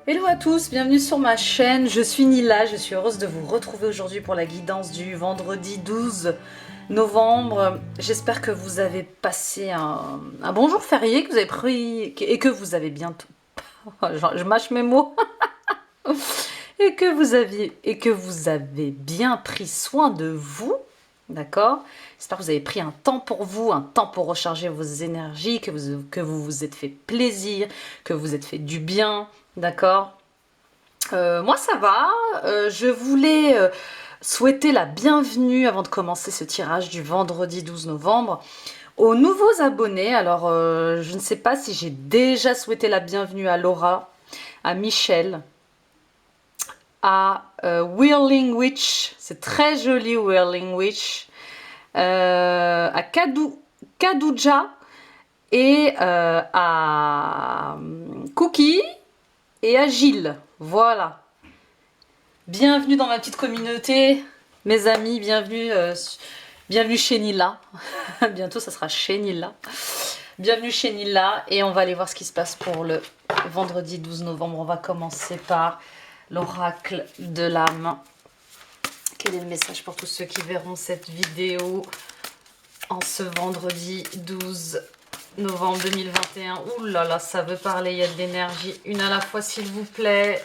Hello à tous, bienvenue sur ma chaîne, je suis Nila, je suis heureuse de vous retrouver aujourd'hui pour la guidance du vendredi 12 novembre. J'espère que vous avez passé un bon jour férié, que vous avez pris et que vous avez bientôt... Je mâche mes mots. Et que vous avez bien pris soin de vous, d'accord? J'espère que vous avez pris un temps pour vous, un temps pour recharger vos énergies, que vous vous êtes fait plaisir, que vous vous êtes fait du bien, d'accord? Moi ça va, je voulais souhaiter la bienvenue avant de commencer ce tirage du vendredi 12 novembre aux nouveaux abonnés. Alors je ne sais pas si j'ai déjà souhaité la bienvenue à Laura, à Michel, à Whirling Witch, c'est très joli Whirling Witch, à Kadouja et à Cookie et à Gilles. Voilà. Bienvenue dans ma petite communauté, mes amis, bienvenue chez Nila. Bientôt ça sera chez Nila. Bienvenue chez Nila et on va aller voir ce qui se passe pour le vendredi 12 novembre. On va commencer par l'oracle de l'âme. Quel est le message pour tous ceux qui verront cette vidéo en ce vendredi 12 novembre 2021? Ouh là là, ça veut parler, il y a de l'énergie. Une à la fois s'il vous plaît.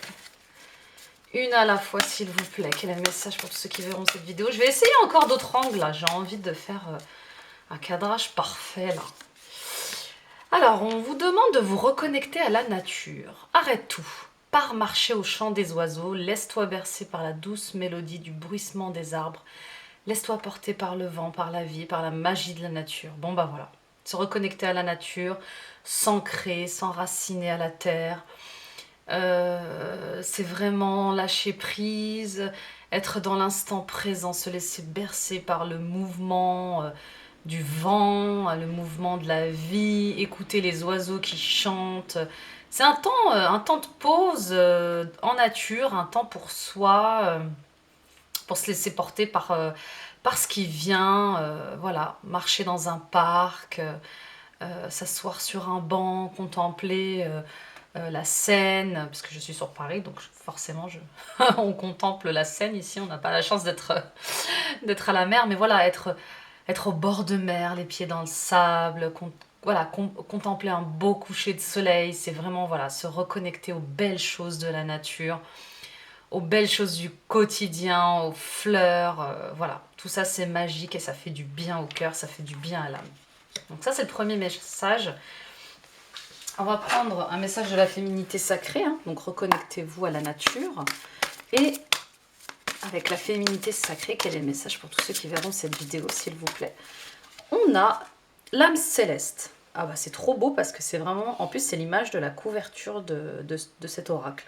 Une à la fois, s'il vous plaît. Quel est le message pour tous ceux qui verront cette vidéo? Je vais essayer encore d'autres angles, là. J'ai envie de faire un cadrage parfait, là. Alors, on vous demande de vous reconnecter à la nature. Arrête tout. Pars marcher au chant des oiseaux. Laisse-toi bercer par la douce mélodie du bruissement des arbres. Laisse-toi porter par le vent, par la vie, par la magie de la nature. Bon, bah voilà. Se reconnecter à la nature, s'ancrer, s'enraciner à la terre. C'est vraiment lâcher prise, être dans l'instant présent, se laisser bercer par le mouvement du vent, le mouvement de la vie, écouter les oiseaux qui chantent. C'est un temps de pause en nature, un temps pour soi, pour se laisser porter par ce qui vient. Voilà, marcher dans un parc, s'asseoir sur un banc, contempler la Seine, parce que je suis sur Paris, donc forcément on contemple la Seine ici, on n'a pas la chance d'être à la mer, mais voilà, être au bord de mer, les pieds dans le sable, voilà, contempler un beau coucher de soleil, c'est vraiment voilà, se reconnecter aux belles choses de la nature, aux belles choses du quotidien, aux fleurs, voilà, tout ça c'est magique et ça fait du bien au cœur, ça fait du bien à l'âme. Donc ça c'est le premier message. On va prendre un message de la féminité sacrée, hein, donc reconnectez-vous à la nature. Et avec la féminité sacrée, quel est le message pour tous ceux qui verront cette vidéo, s'il vous plaît? On a l'âme céleste. Ah bah c'est trop beau parce que c'est vraiment, en plus c'est l'image de la couverture de cet oracle.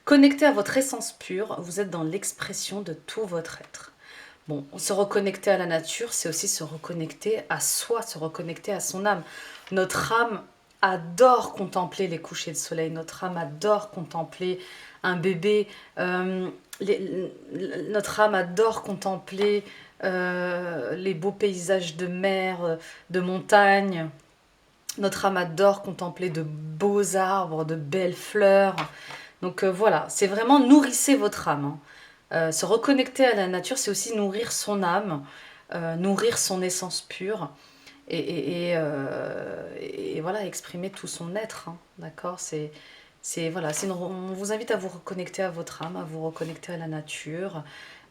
Connecté à votre essence pure, vous êtes dans l'expression de tout votre être. Bon, se reconnecter à la nature, c'est aussi se reconnecter à soi, se reconnecter à son âme. Notre âme adore contempler les couchers de soleil, notre âme adore contempler un bébé, notre âme adore contempler les beaux paysages de mer, de montagne, notre âme adore contempler de beaux arbres, de belles fleurs. Donc voilà, c'est vraiment nourrissez votre âme, hein. Se reconnecter à la nature, c'est aussi nourrir son âme, nourrir son essence pure et voilà, exprimer tout son être, hein, d'accord? Voilà, on vous invite à vous reconnecter à votre âme, à vous reconnecter à la nature,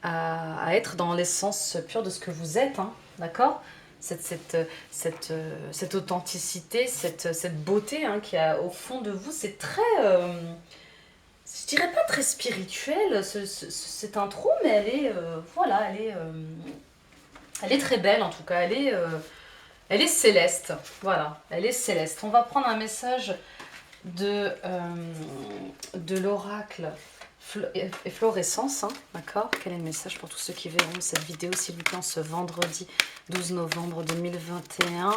à être dans l'essence pure de ce que vous êtes, hein, d'accord? Cette authenticité, cette beauté, hein, qu'il y a au fond de vous, c'est très... je dirais pas très spirituel, cette intro, mais elle est, voilà, elle est très belle en tout cas, elle est céleste, voilà, elle est céleste. On va prendre un message de l'oracle efflorescence, hein, d'accord? Quel est le message pour tous ceux qui verront cette vidéo, s'il vous plaît, ce vendredi 12 novembre 2021?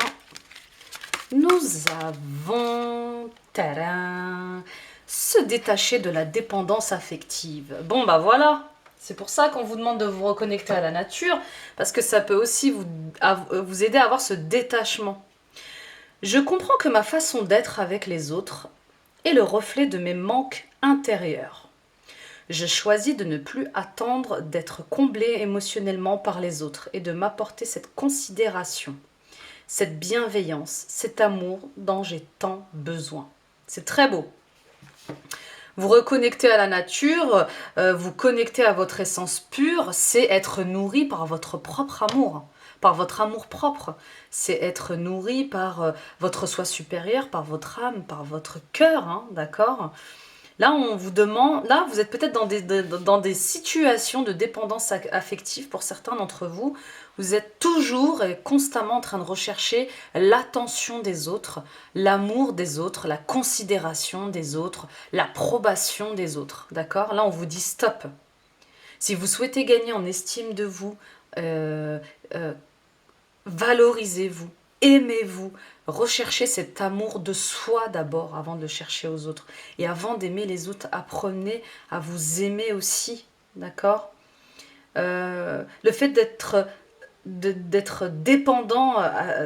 Nous avons... Tadam, se détacher de la dépendance affective. Bon bah voilà, c'est pour ça qu'on vous demande de vous reconnecter à la nature, parce que ça peut aussi vous aider à avoir ce détachement. Je comprends que ma façon d'être avec les autres est le reflet de mes manques intérieurs. Je choisis de ne plus attendre d'être comblé émotionnellement par les autres et de m'apporter cette considération, cette bienveillance, cet amour dont j'ai tant besoin. C'est très beau. Vous reconnectez à la nature, vous connectez à votre essence pure, c'est être nourri par votre propre amour, par votre amour propre. C'est être nourri par votre soi supérieur, par votre âme, par votre cœur, hein, d'accord ? Là, on vous demande, là, vous êtes peut-être dans des situations de dépendance affective pour certains d'entre vous. Vous êtes toujours et constamment en train de rechercher l'attention des autres, l'amour des autres, la considération des autres, l'approbation des autres. D'accord? Là, on vous dit stop. Si vous souhaitez gagner en estime de vous, valorisez-vous, aimez-vous, recherchez cet amour de soi d'abord avant de le chercher aux autres. Et avant d'aimer les autres, apprenez à vous aimer aussi, d'accord ? Le fait d'être dépendant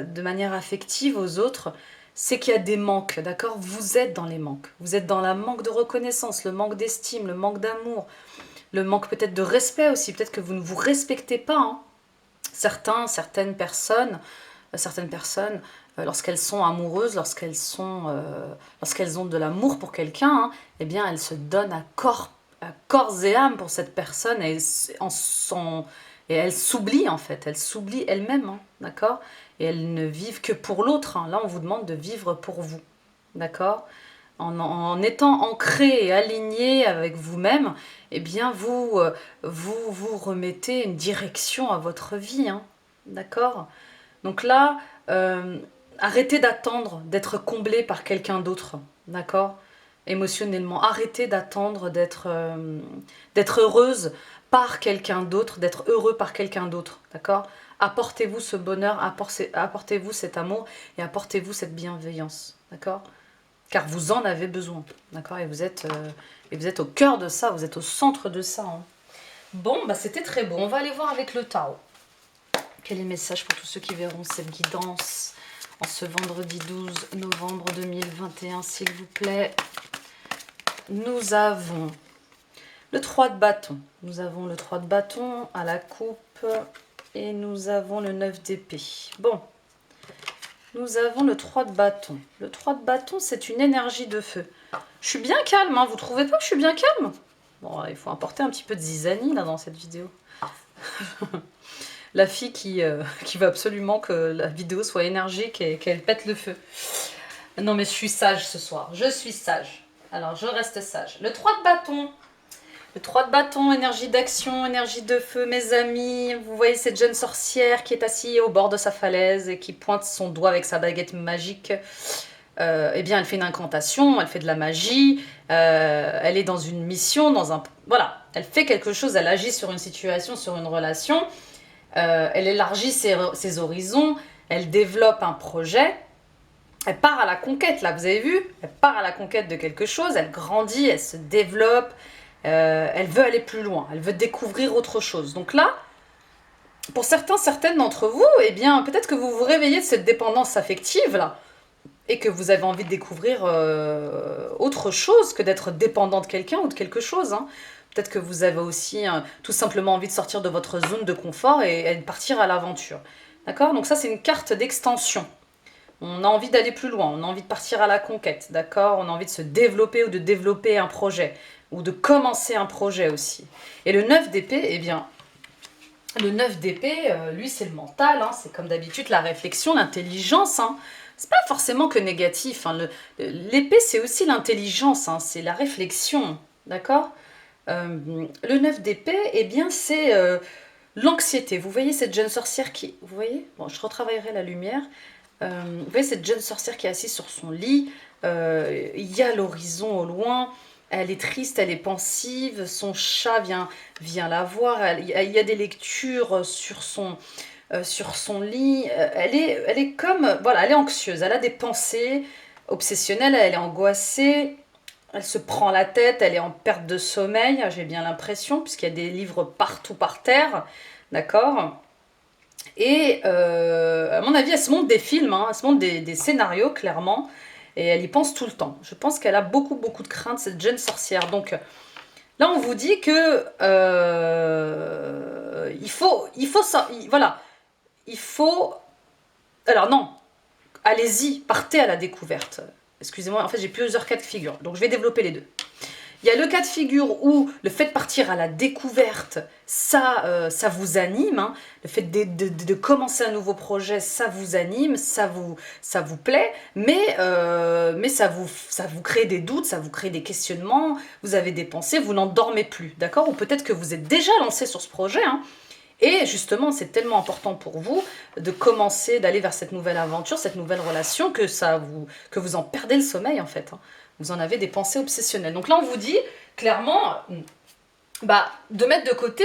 de manière affective aux autres, c'est qu'il y a des manques, d'accord ? Vous êtes dans les manques. Vous êtes dans le manque de reconnaissance, le manque d'estime, le manque d'amour, le manque peut-être de respect aussi. Peut-être que vous ne vous respectez pas, hein. Certaines personnes, lorsqu'elles sont amoureuses, lorsqu'elles ont de l'amour pour quelqu'un, hein, eh bien, elles se donnent à corps et âme pour cette personne et elles s'oublient en fait, elles s'oublient elles-mêmes, hein, d'accord ? Et elles ne vivent que pour l'autre. Hein. Là, on vous demande de vivre pour vous, d'accord ? En étant ancré et aligné avec vous-même, eh bien, vous remettez une direction à votre vie, hein, d'accord ? Donc là, arrêtez d'attendre d'être comblé par quelqu'un d'autre, d'accord ? Émotionnellement, arrêtez d'attendre d'être heureuse par quelqu'un d'autre, d'être heureux par quelqu'un d'autre, d'accord ? Apportez-vous ce bonheur, apportez-vous cet amour et apportez-vous cette bienveillance, d'accord ? Car vous en avez besoin, d'accord ? Et vous êtes au cœur de ça, vous êtes au centre de ça. Hein. Bon, bah c'était très beau. On va aller voir avec le tarot. Quel est le message pour tous ceux qui verront cette guidance en ce vendredi 12 novembre 2021, s'il vous plaît ? Nous avons le 3 de bâton. Nous avons le 3 de bâton à la coupe et nous avons le 9 d'épée. Bon. Nous avons le 3 de bâton. Le 3 de bâton, c'est une énergie de feu. Je suis bien calme, hein. Vous trouvez pas que je suis bien calme ? Bon, il faut apporter un petit peu de zizanie là, dans cette vidéo. La fille qui veut absolument que la vidéo soit énergique et qu'elle pète le feu. Non, mais je suis sage ce soir. Je suis sage. Alors, je reste sage. Le 3 de bâton. Le 3 de bâton, énergie d'action, énergie de feu, mes amis. Vous voyez cette jeune sorcière qui est assise au bord de sa falaise et qui pointe son doigt avec sa baguette magique. Eh bien, elle fait une incantation, elle fait de la magie, elle est dans une mission, voilà, elle fait quelque chose, elle agit sur une situation, sur une relation, elle élargit ses horizons, elle développe un projet, elle part à la conquête, là, vous avez vu ? Elle part à la conquête de quelque chose, elle grandit, elle se développe, elle veut aller plus loin, elle veut découvrir autre chose. Donc là, pour certaines d'entre vous, eh bien, peut-être que vous vous réveillez de cette dépendance affective, là, et que vous avez envie de découvrir autre chose que d'être dépendant de quelqu'un ou de quelque chose. Hein. Peut-être que vous avez aussi tout simplement envie de sortir de votre zone de confort et de partir à l'aventure. D'accord ? Donc ça, c'est une carte d'extension. On a envie d'aller plus loin, on a envie de partir à la conquête, d'accord ? On a envie de se développer ou de développer un projet, ou de commencer un projet aussi. Et le 9 d'épée, eh bien, le 9 d'épée, lui, c'est le mental, hein, c'est comme d'habitude la réflexion, l'intelligence, hein. C'est pas forcément que négatif, hein. L'épée, c'est aussi l'intelligence, hein, c'est la réflexion, d'accord ? Le 9 d'épée, eh bien, c'est l'anxiété. Vous voyez cette jeune sorcière qui... Vous voyez ? Bon, je retravaillerai la lumière. Vous voyez cette jeune sorcière qui est assise sur son lit, il y a l'horizon au loin, elle est triste, elle est pensive, son chat vient la voir, il y a des lectures sur son lit, elle est comme, voilà, elle est anxieuse, elle a des pensées obsessionnelles, elle est angoissée, elle se prend la tête, elle est en perte de sommeil, j'ai bien l'impression, puisqu'il y a des livres partout par terre, d'accord ? Et à mon avis, elle se montre des films, hein, elle se montre des scénarios, clairement. et elle y pense tout le temps. Je pense qu'elle a beaucoup de craintes, cette jeune sorcière. Donc là, on vous dit que voilà, il faut... Alors non, allez-y, partez à la découverte. Excusez-moi, en fait, j'ai plusieurs cas de figure, donc je vais développer les deux. Il y a le cas de figure où le fait de partir à la découverte, ça vous anime. Hein. Le fait de commencer un nouveau projet, ça vous anime, ça vous plaît, mais ça vous crée des doutes, ça vous crée des questionnements, vous avez des pensées, vous n'en dormez plus, d'accord? Ou peut-être que vous êtes déjà lancé sur ce projet, hein. Et justement, c'est tellement important pour vous de commencer, d'aller vers cette nouvelle aventure, cette nouvelle relation, que vous en perdez le sommeil, en fait. Hein. Vous en avez des pensées obsessionnelles. Donc là, on vous dit, clairement, de mettre de côté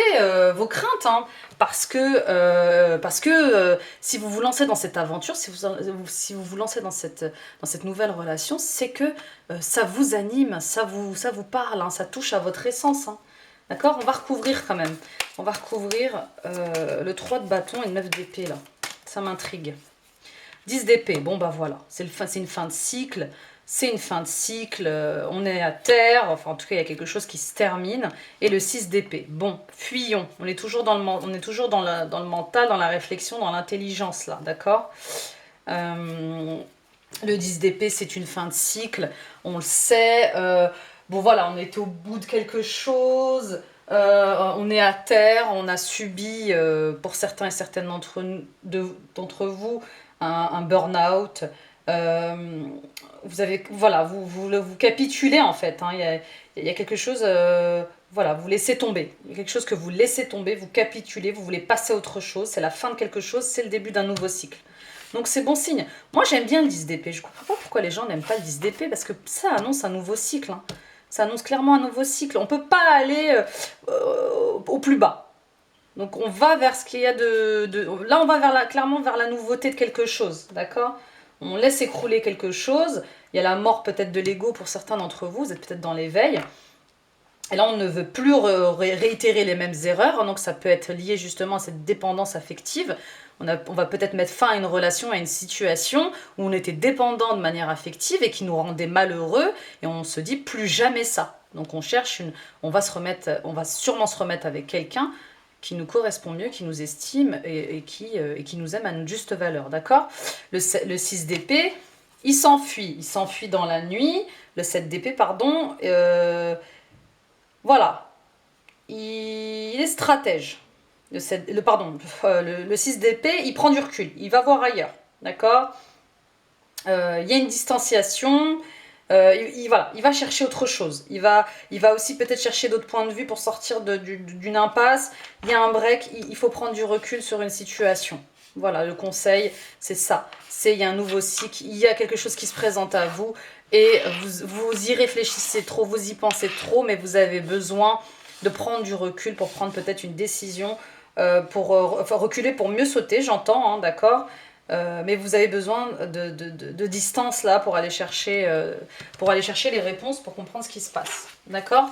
vos craintes. Hein, parce que si vous vous lancez dans cette aventure, si vous vous lancez dans cette nouvelle relation, c'est que ça vous anime, ça vous parle, hein, ça touche à votre essence. Hein. D'accord? On va recouvrir quand même. On va recouvrir le 3 de bâton et le 9 d'épée, là. Ça m'intrigue. 10 d'épée. Bon, bah voilà. C'est une fin de cycle. C'est une fin de cycle. On est à terre. Enfin, en tout cas, il y a quelque chose qui se termine. Et le 6 d'épée. Bon, fuyons. On est toujours dans le mental, dans la réflexion, dans l'intelligence, là. D'accord? Le 10 d'épée, c'est une fin de cycle. On le sait. Bon voilà, on est au bout de quelque chose, on est à terre, on a subi, pour certains et certaines d'entre vous, un burn-out. Vous capitulez en fait. Hein, il y a quelque chose, voilà, vous laissez tomber. Il y a quelque chose que vous laissez tomber, vous capitulez, vous voulez passer à autre chose. C'est la fin de quelque chose, c'est le début d'un nouveau cycle. Donc c'est bon signe. Moi j'aime bien le 10 d'épée. Je ne comprends pas pourquoi les gens n'aiment pas le 10 d'épée, parce que ça annonce un nouveau cycle. Hein. Ça annonce clairement un nouveau cycle. On ne peut pas aller au plus bas. Donc on va vers ce qu'il y a Là on va clairement vers la nouveauté de quelque chose. D'accord? On laisse écrouler quelque chose. Il y a la mort peut-être de l'ego pour certains d'entre vous. Vous êtes peut-être dans l'éveil. Et là on ne veut plus réitérer les mêmes erreurs. Donc ça peut être lié justement à cette dépendance affective. On va peut-être mettre fin à une relation, à une situation où on était dépendant de manière affective et qui nous rendait malheureux, et on se dit plus jamais ça. Donc on va sûrement se remettre avec quelqu'un qui nous correspond mieux, qui nous estime et qui nous aime à notre juste valeur, d'accord? Le 6 d'épée, il s'enfuit dans la nuit, le 7 d'épée, pardon, voilà, il est stratège. Le 6 d'épée, il prend du recul, il va voir ailleurs, d'accord? Il y a une distanciation, il va chercher autre chose, il va aussi peut-être chercher d'autres points de vue pour sortir d'une impasse. Il y a un break, il faut prendre du recul sur une situation. Voilà, le conseil, c'est ça. Il y a un nouveau cycle, il y a quelque chose qui se présente à vous, et vous y réfléchissez trop, vous y pensez trop, mais vous avez besoin de prendre du recul pour prendre peut-être une décision, reculer pour mieux sauter, j'entends, hein, d'accord, mais vous avez besoin de distance là pour aller chercher les réponses, pour comprendre ce qui se passe, d'accord?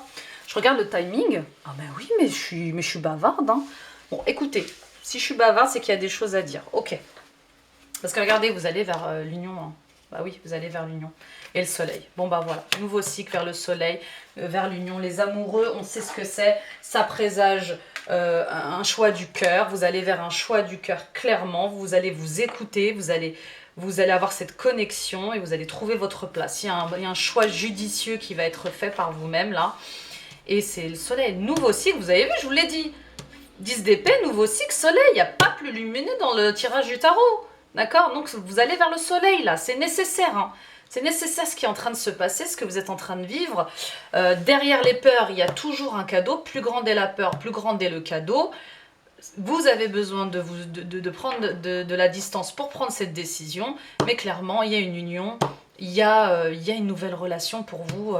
Je regarde le timing. Ah ben oui, mais je suis bavarde. Hein. Bon, écoutez, si je suis bavarde, c'est qu'il y a des choses à dire. Ok. Parce que regardez, vous allez vers l'union. Hein. Bah oui, vous allez vers l'union. Et le soleil. Bon bah voilà, nouveau cycle vers le soleil, vers l'union. Les amoureux, on sait ce que c'est. Ça présage un choix du cœur. Vous allez vers un choix du cœur clairement. Vous allez vous écouter, vous allez avoir cette connexion et vous allez trouver votre place. Il y a un choix judicieux qui va être fait par vous-même là. Et c'est le soleil. Nouveau cycle, vous avez vu, je vous l'ai dit. 10 d'épée, nouveau cycle, soleil. Il n'y a pas plus lumineux dans le tirage du tarot. D'accord? Donc vous allez vers le soleil là. C'est nécessaire. Hein. C'est nécessaire ce qui est en train de se passer, ce que vous êtes en train de vivre. Derrière les peurs, il y a toujours un cadeau. Plus grande est la peur, plus grande est le cadeau. Vous avez besoin de prendre de la distance pour prendre cette décision. Mais clairement, il y a une union. Il y a une nouvelle relation pour vous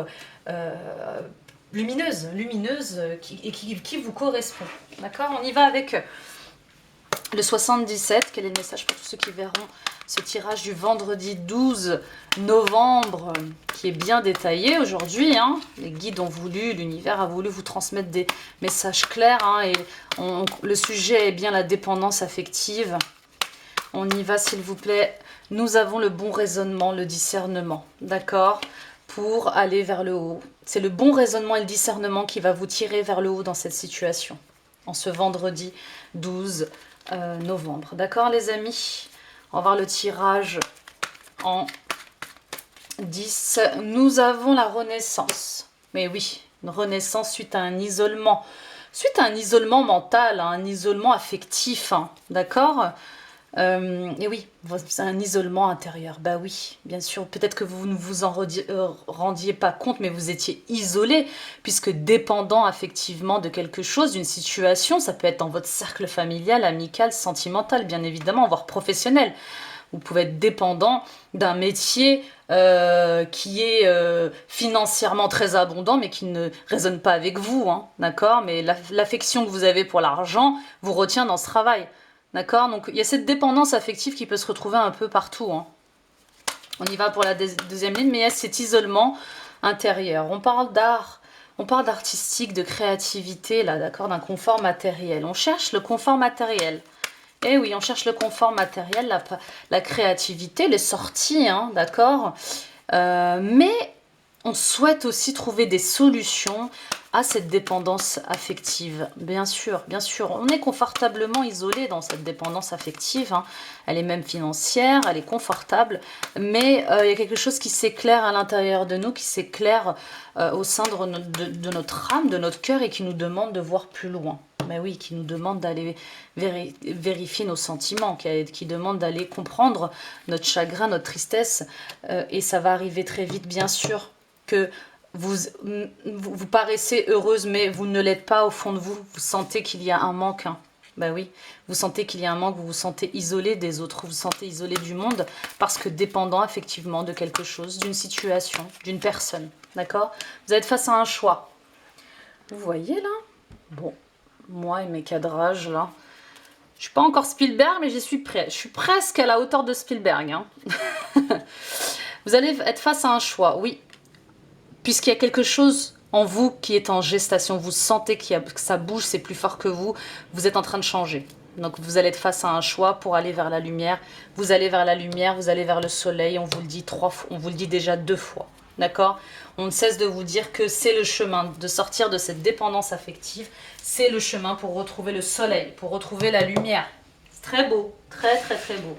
lumineuse qui vous correspond. D'accord? On y va avec le 77. Quel est le message pour tous ceux qui verront ce tirage du vendredi 12 novembre, qui est bien détaillé aujourd'hui. Hein. Les guides ont voulu, l'univers a voulu vous transmettre des messages clairs. Hein, et le sujet est bien la dépendance affective. On y va, s'il vous plaît. nous avons le bon raisonnement, le discernement, d'accord, pour aller vers le haut. C'est le bon raisonnement et le discernement qui va vous tirer vers le haut dans cette situation, en ce vendredi 12 novembre. D'accord les amis? On va voir le tirage en 10. Nous avons la renaissance. Mais oui, une renaissance suite à un isolement. Suite à un isolement mental, hein, un isolement affectif, hein, d'accord? Et oui, c'est un isolement intérieur. Bah oui, bien sûr. Peut-être que vous ne vous en rendiez pas compte, mais vous étiez isolé, puisque dépendant affectivement de quelque chose, d'une situation, ça peut être dans votre cercle familial, amical, sentimental, bien évidemment, voire professionnel. Vous pouvez être dépendant d'un métier qui est financièrement très abondant, mais qui ne résonne pas avec vous, hein, d'accord? Mais l'affection que vous avez pour l'argent vous retient dans ce travail. D'accord? Donc, il y a cette dépendance affective qui peut se retrouver un peu partout. Hein. On y va pour la deuxième ligne, mais il y a cet isolement intérieur. On parle d'art, on parle d'artistique, de créativité, là, d'accord? D'un confort matériel. On cherche le confort matériel. Eh oui, on cherche le confort matériel, la créativité, les sorties, hein, d'accord? Mais on souhaite aussi trouver des solutions à cette dépendance affective. Bien sûr, on est confortablement isolé dans cette dépendance affective. Hein. Elle est même financière, elle est confortable, mais il y a quelque chose qui s'éclaire à l'intérieur de nous, qui s'éclaire au sein de notre âme, de notre cœur, et qui nous demande de voir plus loin. Mais oui, qui nous demande d'aller vérifier nos sentiments, qui demande d'aller comprendre notre chagrin, notre tristesse, et ça va arriver très vite, bien sûr, que vous paraissez heureuse, mais vous ne l'êtes pas au fond de vous. Vous sentez qu'il y a un manque. Hein. Ben oui, vous sentez qu'il y a un manque, vous vous sentez isolé des autres, vous vous sentez isolé du monde, parce que dépendant effectivement de quelque chose, d'une situation, d'une personne. D'accord? Vous êtes face à un choix. Vous voyez là? Bon, moi et mes cadrages là. Je suis pas encore Spielberg, mais j'y suis près. Je suis presque à la hauteur de Spielberg. Hein. Vous allez être face à un choix, oui. Puisqu'il y a quelque chose en vous qui est en gestation, vous sentez que ça bouge, c'est plus fort que vous êtes en train de changer. Donc vous allez être face à un choix pour aller vers la lumière. Vous allez vers la lumière, vous allez vers le soleil, on vous le dit 3 fois, on vous le dit déjà 2 fois. D'accord? On ne cesse de vous dire que c'est le chemin de sortir de cette dépendance affective. C'est le chemin pour retrouver le soleil, pour retrouver la lumière. C'est très beau, très très très beau.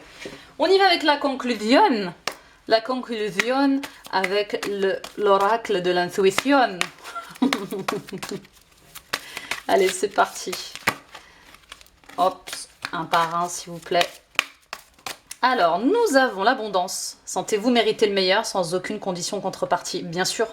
On y va avec la conclusion. La conclusion avec l'oracle de l'intuition. Allez, c'est parti. Hop, un par un, s'il vous plaît. Alors, nous avons l'abondance. Sentez-vous mériter le meilleur sans aucune condition contrepartie. Bien sûr,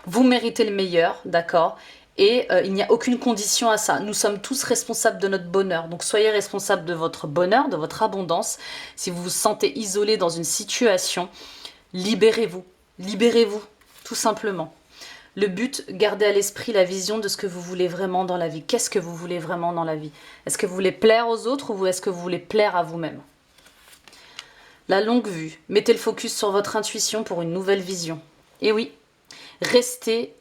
vous méritez le meilleur, d'accord? Et il n'y a aucune condition à ça. Nous sommes tous responsables de notre bonheur. Donc soyez responsables de votre bonheur, de votre abondance. Si vous vous sentez isolé dans une situation, libérez-vous. Libérez-vous, tout simplement. Le but, gardez à l'esprit la vision de ce que vous voulez vraiment dans la vie. Qu'est-ce que vous voulez vraiment dans la vie? Est-ce que vous voulez plaire aux autres ou est-ce que vous voulez plaire à vous-même? La longue vue. Mettez le focus sur votre intuition pour une nouvelle vision. Et oui, restez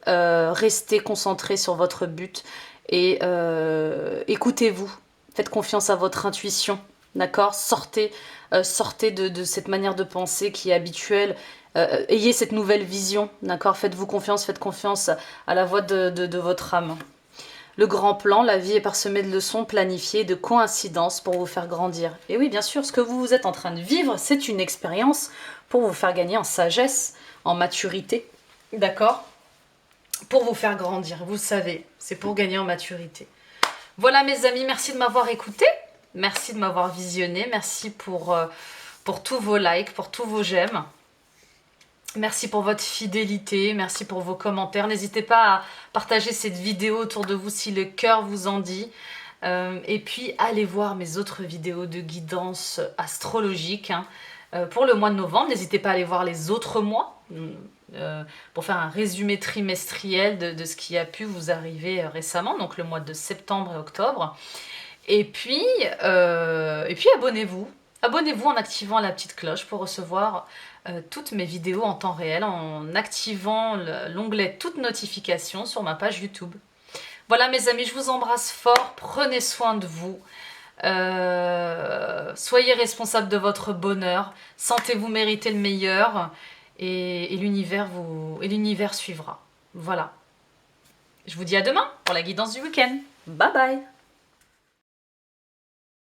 concentré sur votre but et écoutez-vous. Faites confiance à votre intuition, d'accord? Sortez de cette manière de penser qui est habituelle. Ayez cette nouvelle vision, d'accord? Faites-vous confiance, faites confiance à la voix de votre âme. Le grand plan, la vie est parsemée de leçons planifiées, de coïncidences pour vous faire grandir. Et oui, bien sûr, ce que vous êtes en train de vivre, c'est une expérience pour vous faire gagner en sagesse, en maturité. D'accord? Pour vous faire grandir, vous savez, c'est pour gagner en maturité. Voilà mes amis, merci de m'avoir écouté, merci de m'avoir visionné, merci pour tous vos likes, pour tous vos j'aime. Merci pour votre fidélité, merci pour vos commentaires. N'hésitez pas à partager cette vidéo autour de vous si le cœur vous en dit. Et puis allez voir mes autres vidéos de guidance astrologique hein, pour le mois de novembre. N'hésitez pas à aller voir les autres mois pour faire un résumé trimestriel de ce qui a pu vous arriver récemment, donc le mois de septembre et octobre. Et puis abonnez-vous. Abonnez-vous en activant la petite cloche pour recevoir toutes mes vidéos en temps réel, en activant l'onglet toutes notifications sur ma page YouTube. Voilà mes amis, je vous embrasse fort, prenez soin de vous. Soyez responsable de votre bonheur. Sentez-vous mériter le meilleur. Et l'univers suivra. Voilà. Je vous dis à demain pour la guidance du week-end. Bye bye!